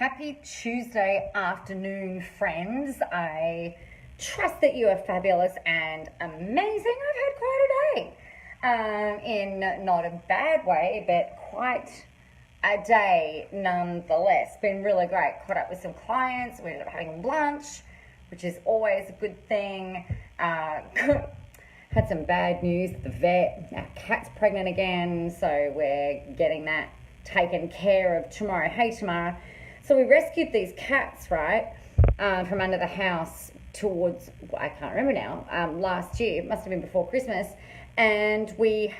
Happy Tuesday afternoon, friends. I trust that you are fabulous and amazing. I've had quite a day, in not a bad way, but quite a day nonetheless. Been really great. Caught up with some clients. We ended up having lunch, which is always a good thing. Had some bad news at the vet. Our cat's pregnant again, so we're getting that taken care of tomorrow. Hey, tomorrow. So we rescued these cats, right, from under the house towards, I can't remember now, last year. It must have been before Christmas. And we're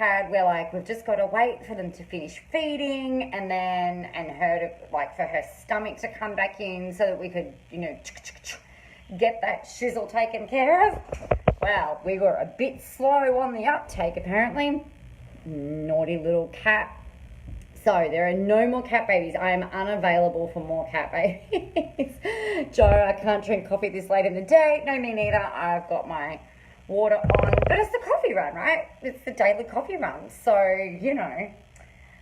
like, we've just got to wait for them to finish feeding and for her stomach to come back in so that we could, get that shizzle taken care of. Well, we were a bit slow on the uptake, apparently. Naughty little cat. So there are no more cat babies. I am unavailable for more cat babies. Joe, I can't drink coffee this late in the day. No, me neither. I've got my water on. But it's the coffee run, right? It's the daily coffee run. So,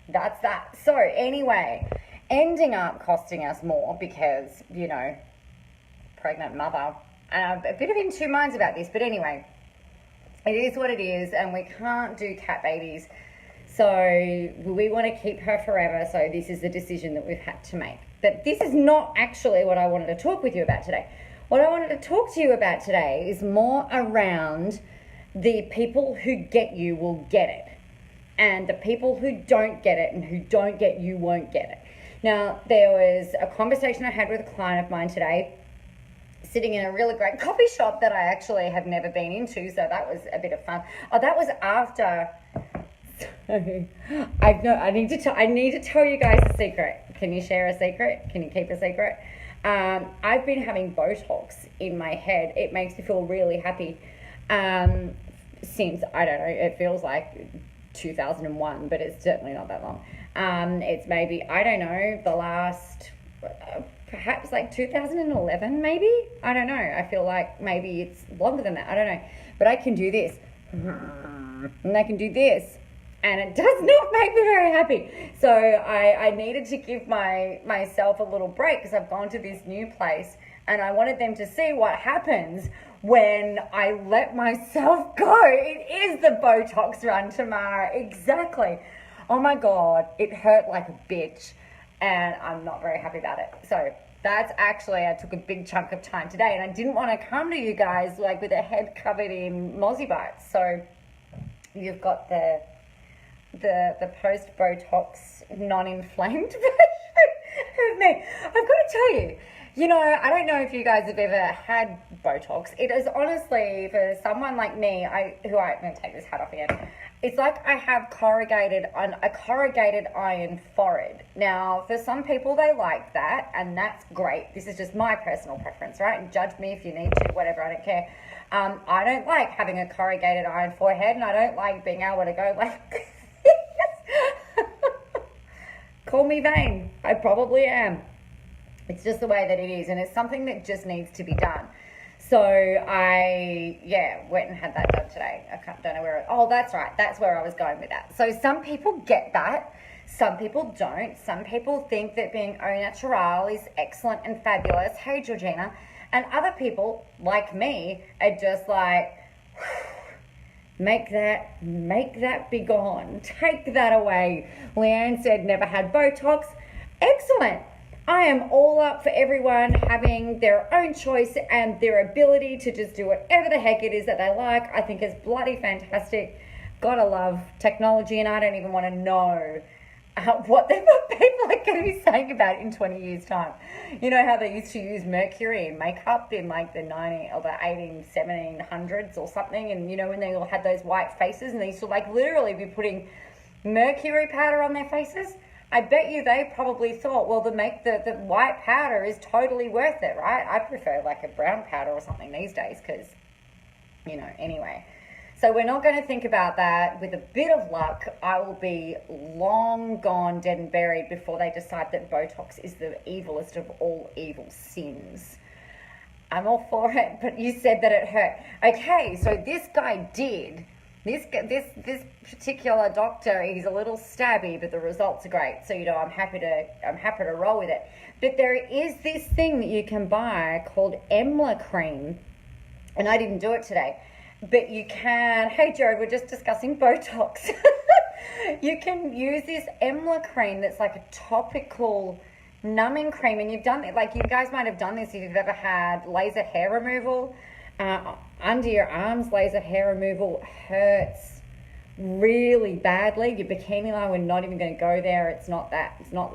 that's that. So anyway, ending up costing us more because, pregnant mother. I'm a bit of in two minds about this. But anyway, it is what it is. And we can't do cat babies. So we want to keep her forever, so this is the decision that we've had to make. But this is not actually what I wanted to talk with you about today. What I wanted to talk to you about today is more around the people who get you will get it. And the people who don't get it and who don't get you won't get it. Now, there was a conversation I had with a client of mine today, sitting in a really great coffee shop that I actually have never been into, so that was a bit of fun. Oh, that was after... I need to tell you guys a secret. Can you share a secret? Can you keep a secret? I've been having botox in my head. It makes me feel really happy. Since, I don't know, it feels like 2001, but it's certainly not that long. It's maybe, I don't know, the last, perhaps like 2011 maybe? I don't know. I feel like maybe it's longer than that. I don't know. But I can do this. And I can do this. And it does not make me very happy. So I needed to give myself a little break because I've gone to this new place and I wanted them to see what happens when I let myself go. It is the Botox run tomorrow. Exactly. Oh my God. It hurt like a bitch and I'm not very happy about it. So that's actually, I took a big chunk of time today and I didn't want to come to you guys like with a head covered in mozzie bites. So you've got the post-Botox non-inflamed version of me. I've got to tell you, I don't know if you guys have ever had Botox. It is honestly, for someone like me, I'm going to take this hat off again. It's like I have a corrugated iron forehead. Now, for some people, they like that, and that's great. This is just my personal preference, right? And judge me if you need to, whatever, I don't care. I don't like having a corrugated iron forehead, and I don't like being able to go like... Call me vain. I probably am. It's just the way that it is, and it's something that just needs to be done. So I, went and had that done today. Don't know where. Oh, that's right. That's where I was going with that. So some people get that. Some people don't. Some people think that being au naturel is excellent and fabulous. Hey, Georgina. And other people, like me, are just like... Make that be gone. Take that away. Leanne said never had Botox. Excellent. I am all up for everyone having their own choice and their ability to just do whatever the heck it is that they like. I think it's bloody fantastic. Gotta love technology, and I don't even want to know what people are going to be saying about it in 20 years' time. You know how they used to use mercury in makeup in like the 1700s or something, and when they all had those white faces and they used to like literally be putting mercury powder on their faces. I bet you they probably thought, well, the white powder is totally worth it, right? I prefer like a brown powder or something these days because, anyway. So we're not going to think about that. With a bit of luck, I will be long gone, dead and buried before they decide that Botox is the evilest of all evil sins. I'm all for it, but you said that it hurt. Okay, so this guy did This particular doctor, he's a little stabby, but the results are great. So I'm happy to roll with it. But there is this thing that you can buy called Emla cream, and I didn't do it today. But you can. Hey Jared, we're just discussing Botox. You can use this Emla cream that's like a topical numbing cream, and you've done it. Like, you guys might have done this if you've ever had laser hair removal. Under your arms, laser hair removal hurts really badly. Your bikini line, we're not even going to go there. It's not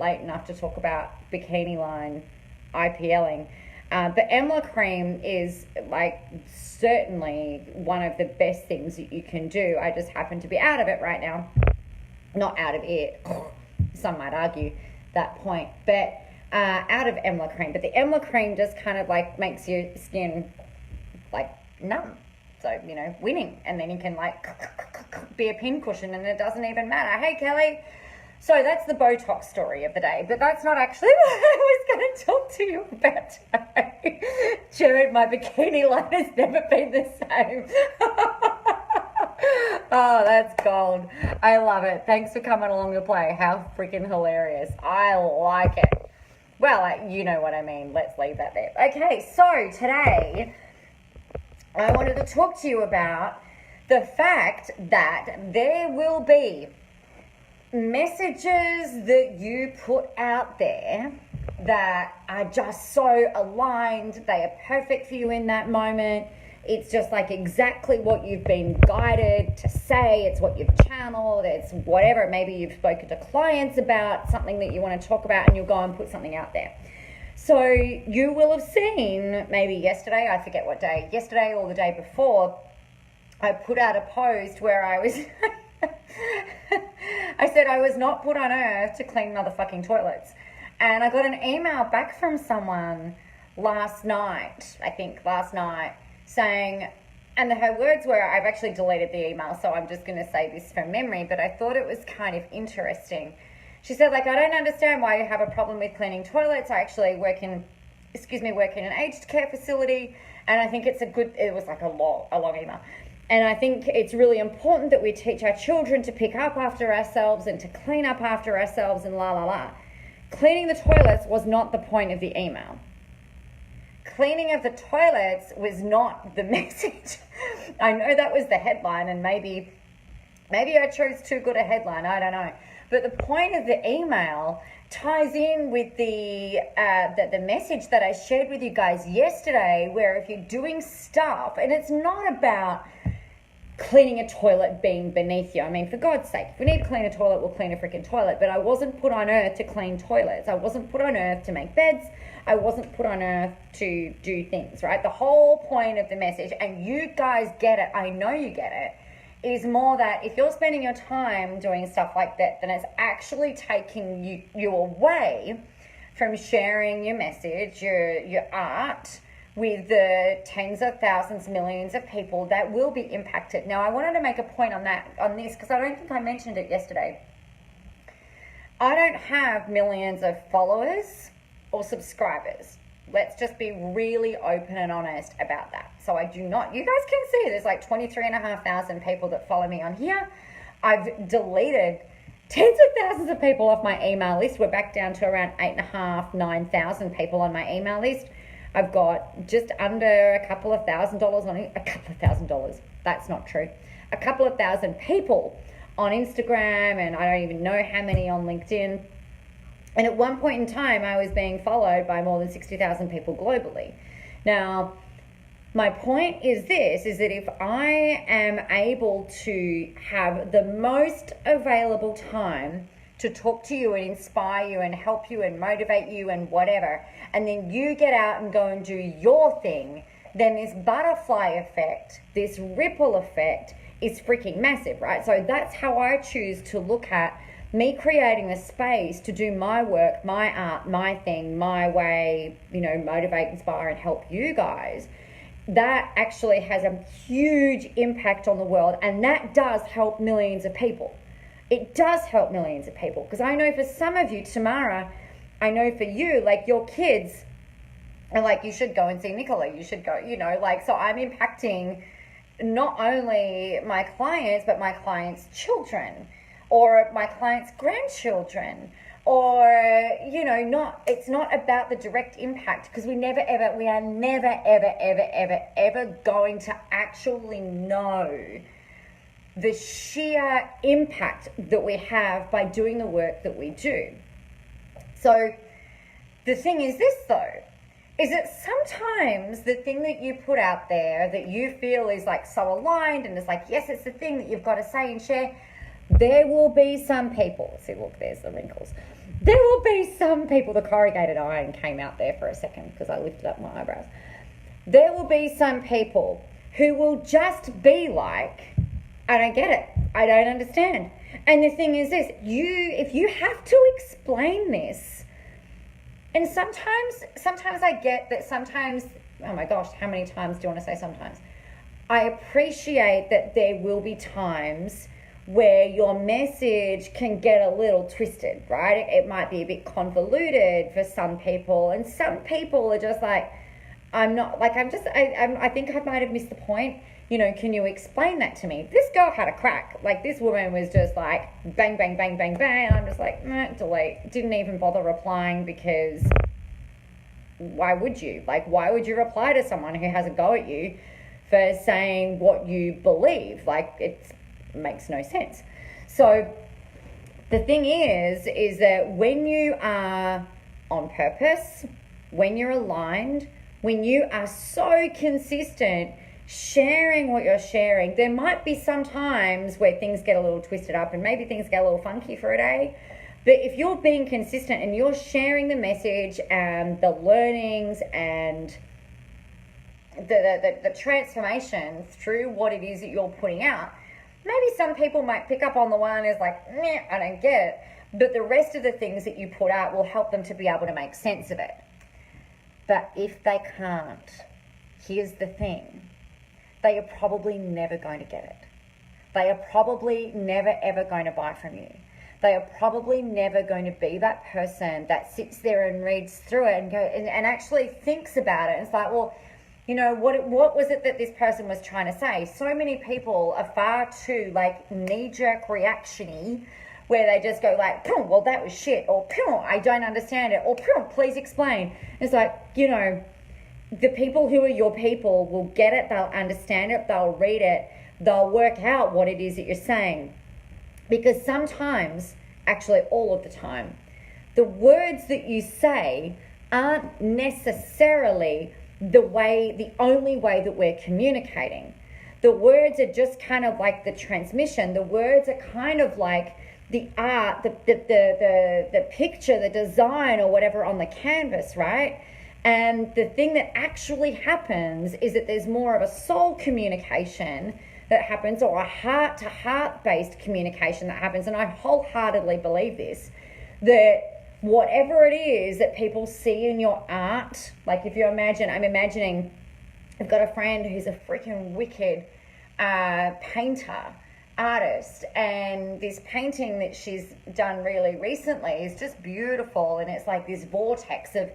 late enough to talk about bikini line IPLing. But Emla cream is like certainly one of the best things that you can do. I just happen to be out of it right now. Not out of it. Some might argue that point. But out of Emla cream. But the Emla cream just kind of like makes your skin like numb. So, winning. And then you can like be a pincushion and it doesn't even matter. Hey, Kelly. So that's the Botox story of the day, but that's not actually what I was going to talk to you about today. Jared, my bikini line has never been the same. Oh, that's gold. I love it. Thanks for coming along to play. How freaking hilarious. I like it. Well, you know what I mean. Let's leave that there. Okay, so today I wanted to talk to you about the fact that there will be messages that you put out there that are just so aligned. They are perfect for you in that moment. It's just like exactly what you've been guided to say. It's what you've channeled. It's whatever. Maybe you've spoken to clients about something that you want to talk about and you'll go and put something out there. So you will have seen maybe yesterday, I forget what day, yesterday or the day before, I put out a post where I was I said I was not put on earth to clean motherfucking toilets. And I got an email back from someone last night, saying, and her words were, I've actually deleted the email, so I'm just going to say this from memory, but I thought it was kind of interesting. She said, like, I don't understand why you have a problem with cleaning toilets. I actually work in an aged care facility, and I think it was like a long email. And I think it's really important that we teach our children to pick up after ourselves and to clean up after ourselves and la, la, la. Cleaning the toilets was not the point of the email. Cleaning of the toilets was not the message. I know that was the headline, and maybe I chose too good a headline. I don't know. But the point of the email ties in with the message that I shared with you guys yesterday, where if you're doing stuff, and it's not about cleaning a toilet being beneath you. I mean, for God's sake, if we need to clean a toilet, we'll clean a freaking toilet. But I wasn't put on earth to clean toilets. I wasn't put on earth to make beds. I wasn't put on earth to do things, right? The whole point of the message, and you guys get it, I know you get it, is more that if you're spending your time doing stuff like that, then it's actually taking you away from sharing your message, your art, with the tens of thousands, millions of people that will be impacted. Now, I wanted to make a point on this, because I don't think I mentioned it yesterday. I don't have millions of followers or subscribers. Let's just be really open and honest about that. So I do not, you guys can see there's like 23,500 people that follow me on here. I've deleted tens of thousands of people off my email list. We're back down to around 8,500, 9,000 people on my email list. I've got just under a couple of $1,000 on it. A couple of $1,000. That's not true. A couple of thousand people on Instagram, and I don't even know how many on LinkedIn. And at one point in time, I was being followed by more than 60,000 people globally. Now, my point is this, is that if I am able to have the most available time to talk to you and inspire you and help you and motivate you and whatever, and then you get out and go and do your thing, then this butterfly effect, this ripple effect is freaking massive, right? So that's how I choose to look at me creating a space to do my work, my art, my thing, my way, motivate, inspire, and help you guys. That actually has a huge impact on the world, and that does help millions of people. It does help millions of people, because I know for some of you, Tamara, I know for you, like your kids are like, you should go and see Nicola, you should go, so I'm impacting not only my clients, but my clients' children or my clients' grandchildren. Or, it's not about the direct impact, because we are never, ever going to actually know the sheer impact that we have by doing the work that we do. So the thing is this, though, is that sometimes the thing that you put out there that you feel is like so aligned and it's like, yes, it's the thing that you've got to say and share, there will be some people, see, look, there's the wrinkles. There will be some people, the corrugated iron came out there for a second because I lifted up my eyebrows. There will be some people who will just be like, I don't get it. I don't understand. And the thing is this, if you have to explain this, and sometimes I get that sometimes, oh my gosh, how many times do you want to say sometimes? I appreciate that there will be times where your message can get a little twisted, right? It might be a bit convoluted for some people, and some people are just like, I think I might have missed the point. Can you explain that to me? This girl had a crack. Like, this woman was just like, bang, bang, bang, bang, bang. I'm just like, delete. Didn't even bother replying, because why would you? Like, why would you reply to someone who has a go at you for saying what you believe? Like, it makes no sense. So the thing is that when you are on purpose, when you're aligned, when you are so consistent sharing what you're sharing, there might be some times where things get a little twisted up and maybe things get a little funky for a day. But if you're being consistent and you're sharing the message and the learnings and the transformation through what it is that you're putting out, maybe some people might pick up on the one is like, I don't get it. But the rest of the things that you put out will help them to be able to make sense of it. But if they can't, here's the thing. They are probably never going to get it. They are probably never, ever going to buy from you. They are probably never going to be that person that sits there and reads through it and actually thinks about it. And it's like, well, what was it that this person was trying to say? So many people are far too knee-jerk reaction-y, where they just go like, well, that was shit, or I don't understand it, or please explain. It's like, the people who are your people will get it, they'll understand it, they'll read it, they'll work out what it is that you're saying. Because sometimes, actually all of the time, the words that you say aren't necessarily the only way that we're communicating. The words are just kind of like the transmission. The words are kind of like the art, the picture, the design, or whatever on the canvas, right? And the thing that actually happens is that there's more of a soul communication that happens, or a heart-to-heart based communication that happens. And I wholeheartedly believe this, that whatever it is that people see in your art, like if you imagine, I'm imagining, I've got a friend who's a freaking wicked painter, artist, and this painting that she's done really recently is just beautiful, and it's like this vortex of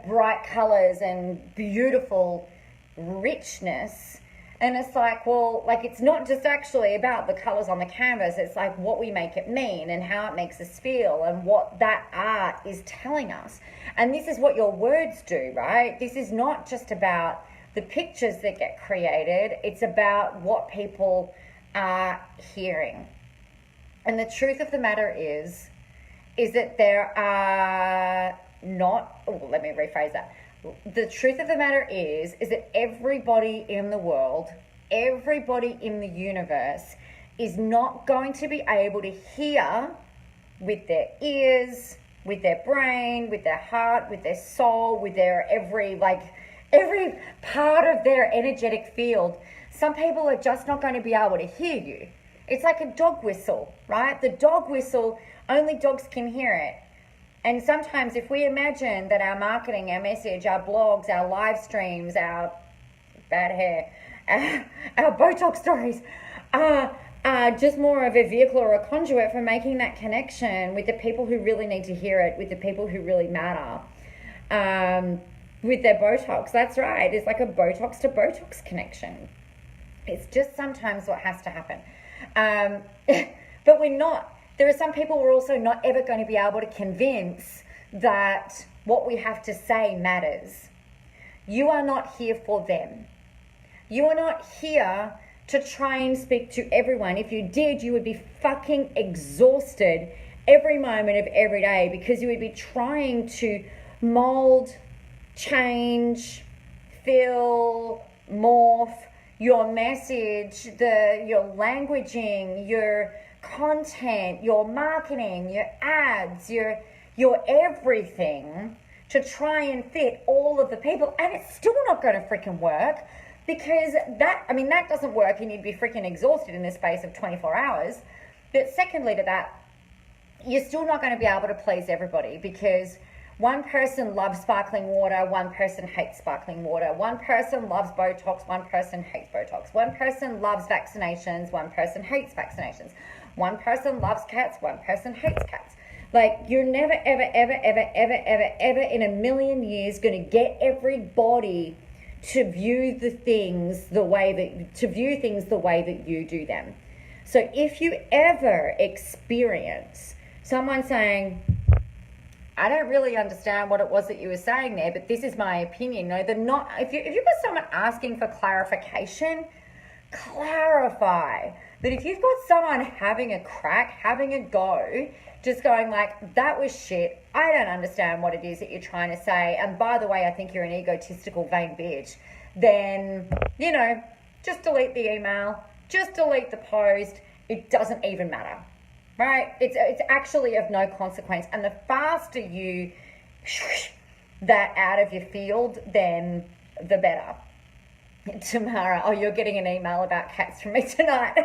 bright colors and beautiful richness. And it's like, well, it's not just actually about the colors on the canvas, it's like what we make it mean and how it makes us feel and what that art is telling us. And this is what your words do, right? This is not just about the pictures that get created, it's about what people are hearing. And the truth of the matter is that there are not, let me rephrase that. The truth of the matter is that everybody in the world, everybody in the universe is not going to be able to hear with their ears, with their brain, with their heart, with their soul, with their every part of their energetic field. Some people are just not going to be able to hear you. It's like a dog whistle, right? The dog whistle, only dogs can hear it. And sometimes if we imagine that our marketing, our message, our blogs, our live streams, our bad hair, our botox stories are just more of a vehicle or a conduit for making that connection with the people who really need to hear it, with the people who really matter, with their botox. That's right. It's like a botox to botox connection. It's just sometimes what has to happen. But we're not. There are some people we're also not ever going to be able to convince that what we have to say matters. You are not here for them. You are not here to try and speak to everyone. If you did, you would be fucking exhausted every moment of every day, because you would be trying to mold, change, fill, morph your message, your languaging, your content, your marketing, your ads, your everything, to try and fit all of the people, and it's still not going to freaking work, because that doesn't work, and you'd be freaking exhausted in the space of 24 hours. But secondly to that, you're still not going to be able to please everybody, because one person loves sparkling water, one person hates sparkling water. One person loves Botox, one person hates Botox. One person loves vaccinations, one person hates vaccinations. One person loves cats, one person hates cats. Like, you're never, ever, ever, ever, ever, ever, ever in a million years going to get everybody to view things the way that you do them. So if you ever experience someone saying, I don't really understand what it was that you were saying there, but this is my opinion. No, they're not. If you've got someone asking for clarification, clarify. But if you've got someone having a crack, having a go, just going like, that was shit, I don't understand what it is that you're trying to say, and by the way, I think you're an egotistical vain bitch, then, just delete the email, just delete the post. It doesn't even matter. Right? It's actually of no consequence. And the faster you that out of your field, then the better. Tamara, you're getting an email about cats from me tonight.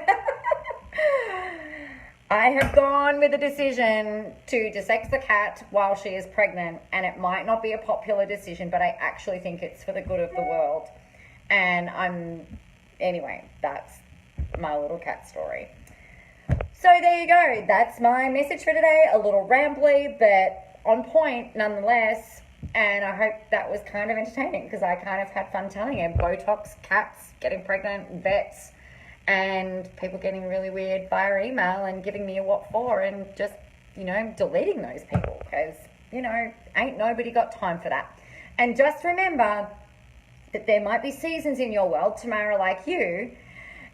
I have gone with the decision to desex the cat while she is pregnant, and it might not be a popular decision, but I actually think it's for the good of the world. And anyway, that's my little cat story. So there you go. That's my message for today. A little rambly, but on point nonetheless. And I hope that was kind of entertaining, because I kind of had fun telling it. Botox, cats, getting pregnant, vets, and people getting really weird via email and giving me a what for, and just, deleting those people, because, ain't nobody got time for that. And just remember that there might be seasons in your world, Tamara, like you.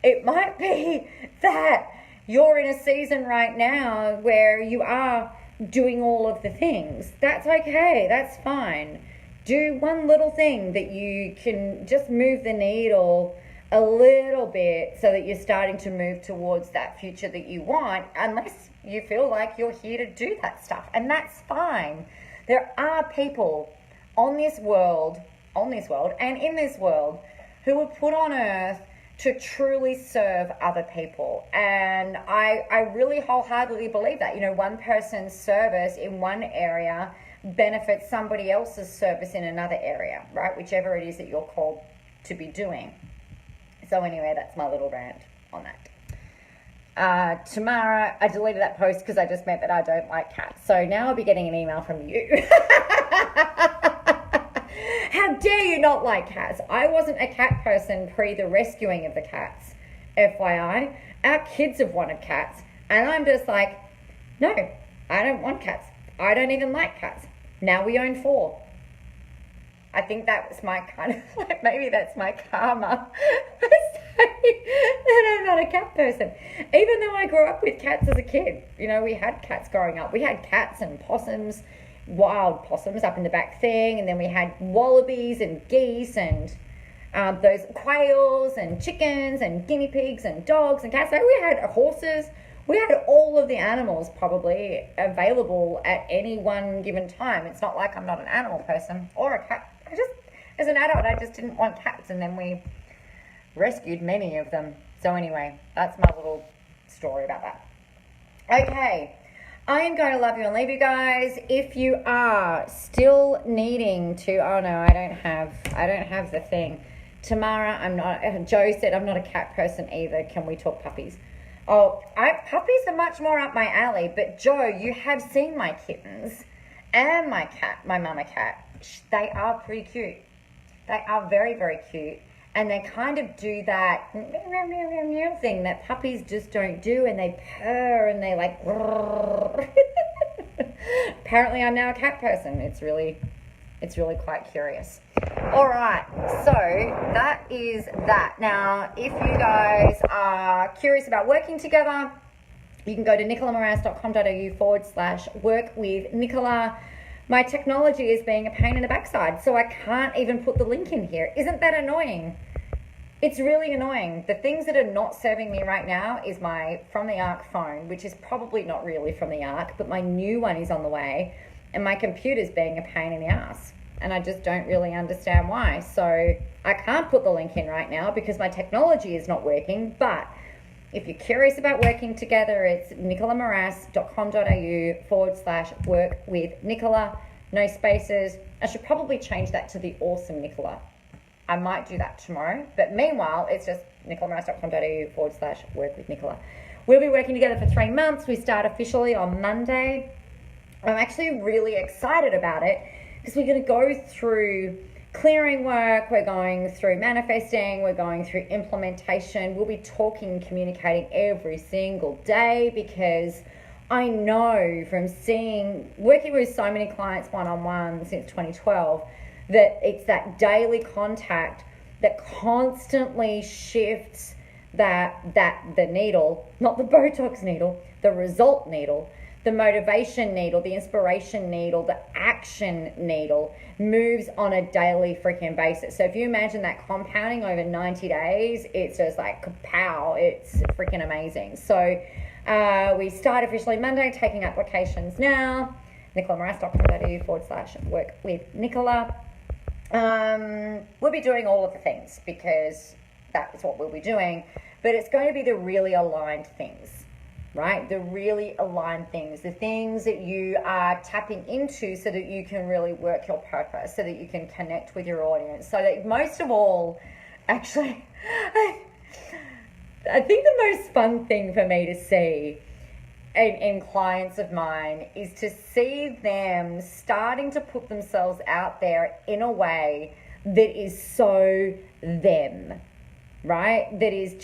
It might be that you're in a season right now where you are doing all of the things. That's okay. That's fine. Do one little thing that you can just move the needle a little bit, so that you're starting to move towards that future that you want, unless you feel like you're here to do that stuff. And that's fine. There are people on this world and in this world who were put on earth to truly serve other people. And I really wholeheartedly believe that. One person's service in one area benefits somebody else's service in another area, right? Whichever it is that you're called to be doing. So anyway, that's my little rant on that. Tamara, I deleted that post because I just meant that I don't like cats. So now I'll be getting an email from you. How dare you not like cats? I wasn't a cat person pre the rescuing of the cats. FYI, our kids have wanted cats, and I'm just like, no, I don't want cats. I don't even like cats. Now we own 4. I think that was my kind of, maybe that's my karma for saying that I'm not a cat person. Even though I grew up with cats as a kid. We had cats growing up. We had cats and possums, wild possums up in the back thing, and then we had wallabies and geese and those quails and chickens and guinea pigs and dogs and cats. We had horses. We had all of the animals probably available at any one given time. It's not like I'm not an animal person or a cat. As an adult, I just didn't want cats, and then we rescued many of them. So anyway, that's my little story about that. Okay, I am going to love you and leave you guys. If you are still needing to, oh no, I don't have the thing. Tamara, Joe said I'm not a cat person either. Can we talk puppies? Puppies are much more up my alley, but Joe, you have seen my kittens and my cat, my mama cat. They are pretty cute. They are very, very cute. and they kind of do that meow, meow, meow, meow thing that puppies just don't do, and they purr and they like apparently I'm now a cat person. It's really quite curious. All right, so that is that. Now, if you guys are curious about working together, you can go to nicolamoras.com.au/work with Nicola. My technology is being a pain in the backside, so I can't even put the link in here. Isn't that annoying? It's really annoying. The things that are not serving me right now is my From the Arc phone, which is probably not really from the Arc, but my new one is on the way, and my computer's being a pain in the ass. And I just don't really understand why. So I can't put the link in right now because my technology is not working. But if you're curious about working together, it's nicolamoras.com.au/work with Nicola. No spaces. I should probably change that to the awesome Nicola. I might do that tomorrow. But meanwhile, it's just nicolamoras.com.au/work with Nicola. We'll be working together for 3 months. We start officially on Monday. I'm actually really excited about it because we're going to go through clearing work, we're going through manifesting, we're going through implementation. We'll be talking, communicating every single day because I know from working with so many clients one-on-one since 2012, that it's that daily contact that constantly shifts the needle, not the botox needle, the result needle, the motivation needle, the inspiration needle, the action needle moves on a daily freaking basis. So if you imagine that compounding over 90 days, it's just like kapow, it's freaking amazing. So we start officially Monday, taking applications now, nicolamoras.com.au/work with Nicola. We'll be doing all of the things because that is what we'll be doing, but it's going to be the really aligned things. Right? The really aligned things, the things that you are tapping into so that you can really work your purpose, so that you can connect with your audience. So that most of all, actually, I think the most fun thing for me to see in clients of mine is to see them starting to put themselves out there in a way that is so them. Right? That is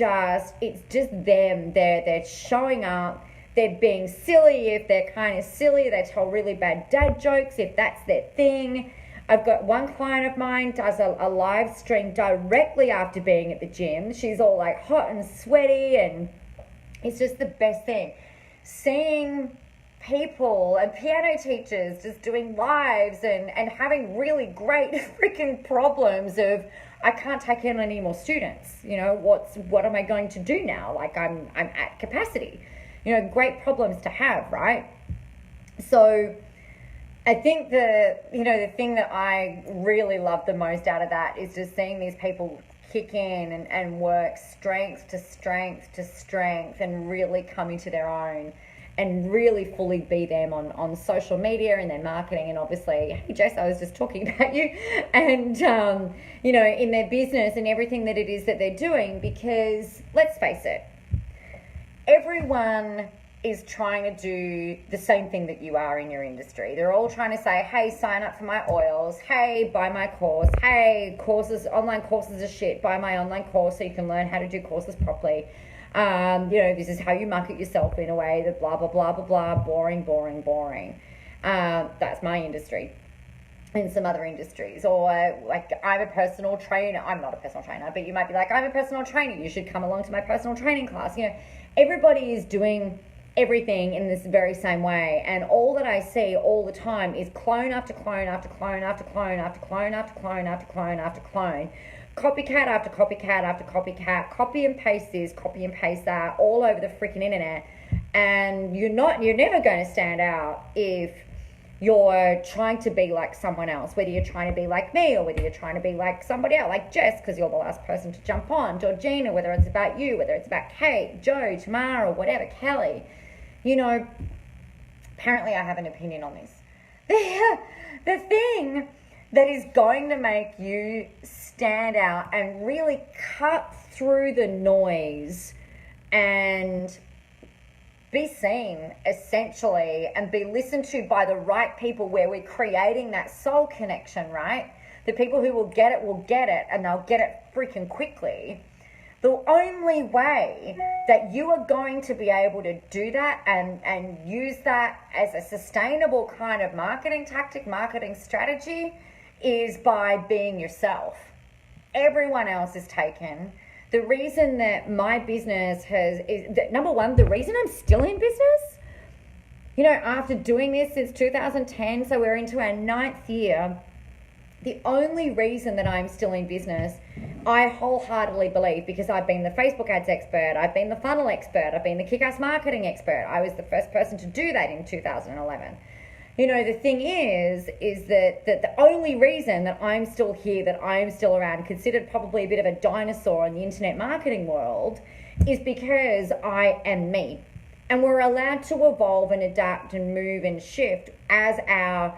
it's just them. They're showing up. They're being silly if they're kind of silly. They tell really bad dad jokes if that's their thing. I've got one client of mine does a live stream directly after being at the gym. She's all like hot and sweaty, and it's just the best thing. Seeing people and piano teachers just doing lives and having really great freaking problems of, I can't take in any more students. You know, what am I going to do now? Like I'm at capacity. You know, great problems to have, right? So I think the thing that I really love the most out of that is just seeing these people kick in and work strength to strength to strength and really come into their own and really fully be them on social media and their marketing. And obviously, hey Jess, I was just talking about you, and in their business and everything that it is that they're doing, because let's face it, everyone is trying to do the same thing that you are in your industry. They're all trying to say, hey, sign up for my oils, hey, buy my course, hey, online courses are shit, buy my online course so you can learn how to do courses properly. This is how you market yourself in a way that blah, blah, blah, blah, blah, boring. That's my industry and some other industries. Or like, I'm a personal trainer. I'm not a personal trainer, but you might be like, I'm a personal trainer. You should come along to my personal training class. You know, everybody is doing everything in this very same way. And all that I see all the time is clone after clone after clone after clone after clone after clone after clone after clone. Copycat after copycat after copycat, copy and paste this, copy and paste that, all over the freaking internet. And you're never going to stand out if you're trying to be like someone else, whether you're trying to be like me or whether you're trying to be like somebody else, like Jess, because you're the last person to jump on, Georgina, whether it's about you, whether it's about Kate, Joe, Tamara, whatever, Kelly. You know, apparently I have an opinion on this. The thing that is going to make you stand out and really cut through the noise and be seen, essentially, and be listened to by the right people, where we're creating that soul connection, right? The people who will get it, and they'll get it freaking quickly. The only way that you are going to be able to do that and use that as a sustainable kind of marketing tactic, marketing strategy, is by being yourself. Everyone else is taken. The reason that my business number one, the reason I'm still in business, after doing this since 2010, so we're into our 9th year, the only reason that I'm still in business, I wholeheartedly believe, because I've been the Facebook ads expert, I've been the funnel expert, I've been the kick-ass marketing expert. I was the first person to do that in 2011. The thing is that the only reason that I'm still here, that I'm still around, considered probably a bit of a dinosaur in the internet marketing world, is because I am me. And we're allowed to evolve and adapt and move and shift as our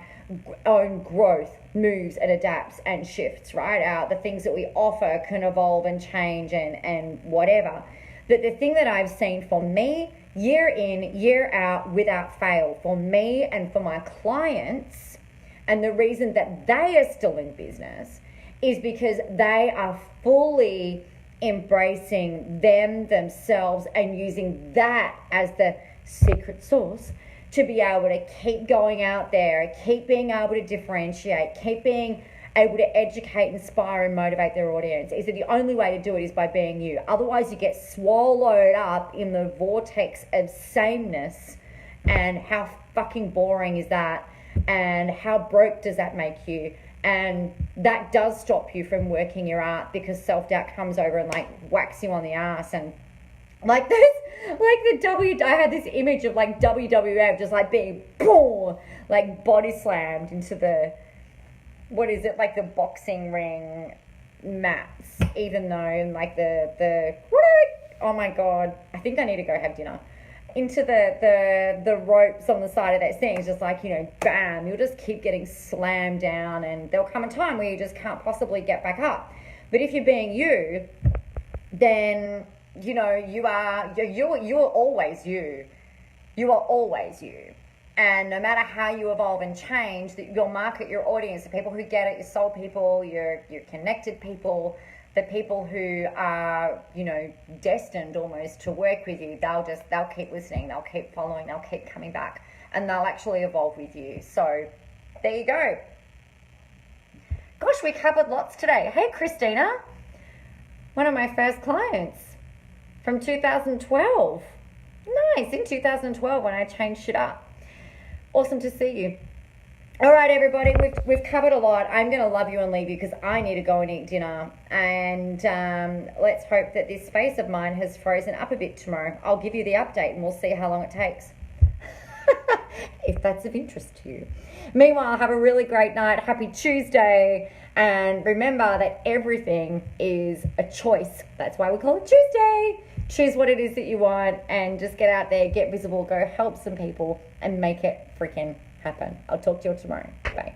own growth moves and adapts and shifts, right? The things that we offer can evolve and change and whatever. But the thing that I've seen for me, year in, year out, without fail, for me and for my clients, and the reason that they are still in business is because they are fully embracing themselves and using that as the secret sauce to be able to keep going out there, keep being able to differentiate, keep being able to educate, inspire, and motivate their audience. Is that the only way to do it is by being you. Otherwise, you get swallowed up in the vortex of sameness, and how fucking boring is that? And how broke does that make you? And that does stop you from working your art, because self-doubt comes over and whacks you on the ass. And I had this image of WWF just being boom, body slammed into the, what is it, the boxing ring mats, even though oh my God, I think I need to go have dinner. Into the ropes on the side of that thing. It's just bam, you'll just keep getting slammed down, and there'll come a time where you just can't possibly get back up. But if you're being you, then you're always you. You are always you. And no matter how you evolve and change, your market, your audience, the people who get it, your soul people, your connected people, the people who are, destined almost to work with you, they'll keep listening, they'll keep following, they'll keep coming back, and they'll actually evolve with you. So there you go. Gosh, we covered lots today. Hey, Christina, one of my first clients from 2012. Nice, in 2012 when I changed shit up. Awesome to see you. All right, everybody, we've covered a lot. I'm going to love you and leave you because I need to go and eat dinner. And let's hope that this face of mine has frozen up a bit tomorrow. I'll give you the update and we'll see how long it takes. If that's of interest to you. Meanwhile, have a really great night. Happy Tuesday. And remember that everything is a choice. That's why we call it Tuesday. Choose what it is that you want and just get out there, get visible, go help some people and make it freaking happen. I'll talk to you all tomorrow. Bye.